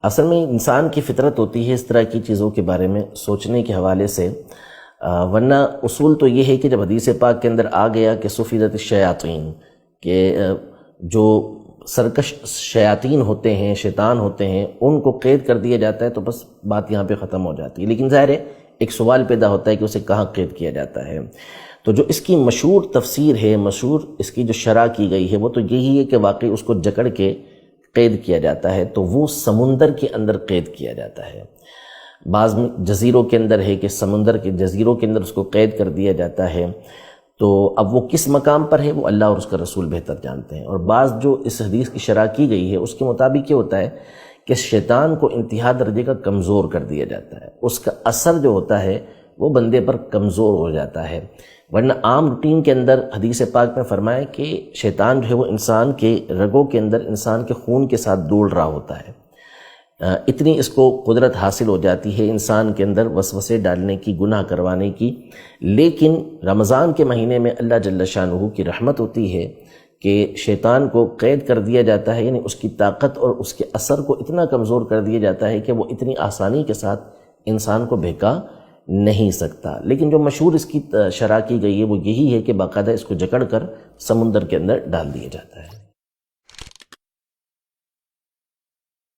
اصل میں انسان کی فطرت ہوتی ہے اس طرح کی چیزوں کے بارے میں سوچنے کے حوالے سے، ورنہ اصول تو یہ ہے کہ جب حدیث پاک کے اندر آ گیا کہ سفیدت الشیاطین، کہ جو سرکش شیاطین ہوتے ہیں، شیطان ہوتے ہیں، ان کو قید کر دیا جاتا ہے، تو بس بات یہاں پہ ختم ہو جاتی ہے۔ لیکن ظاہر ہے ایک سوال پیدا ہوتا ہے کہ اسے کہاں قید کیا جاتا ہے۔ تو جو اس کی مشہور تفسیر ہے، مشہور اس کی جو شرح کی گئی ہے، وہ تو یہی ہے کہ واقعی اس کو جکڑ کے قید کیا جاتا ہے، تو وہ سمندر کے اندر قید کیا جاتا ہے۔ بعض جزیروں کے اندر ہے کہ سمندر کے جزیروں کے اندر اس کو قید کر دیا جاتا ہے، تو اب وہ کس مقام پر ہے وہ اللہ اور اس کا رسول بہتر جانتے ہیں۔ اور بعض جو اس حدیث کی شرح کی گئی ہے اس کے مطابق یہ ہوتا ہے کہ شیطان کو انتہا درجے کا کمزور کر دیا جاتا ہے، اس کا اثر جو ہوتا ہے وہ بندے پر کمزور ہو جاتا ہے۔ ورنہ عام روٹین کے اندر حدیث پاک میں فرمایا کہ شیطان جو ہے وہ انسان کے رگوں کے اندر انسان کے خون کے ساتھ دوڑ رہا ہوتا ہے، اتنی اس کو قدرت حاصل ہو جاتی ہے انسان کے اندر وسوسے ڈالنے کی، گناہ کروانے کی۔ لیکن رمضان کے مہینے میں اللہ جل شانہ کی رحمت ہوتی ہے کہ شیطان کو قید کر دیا جاتا ہے، یعنی اس کی طاقت اور اس کے اثر کو اتنا کمزور کر دیا جاتا ہے کہ وہ اتنی آسانی کے ساتھ انسان کو بہکا نہیں سکتا۔ لیکن جو مشہور اس کی شرح کی گئی ہے وہ یہی ہے کہ باقاعدہ اس کو جکڑ کر سمندر کے اندر ڈال دیا جاتا ہے۔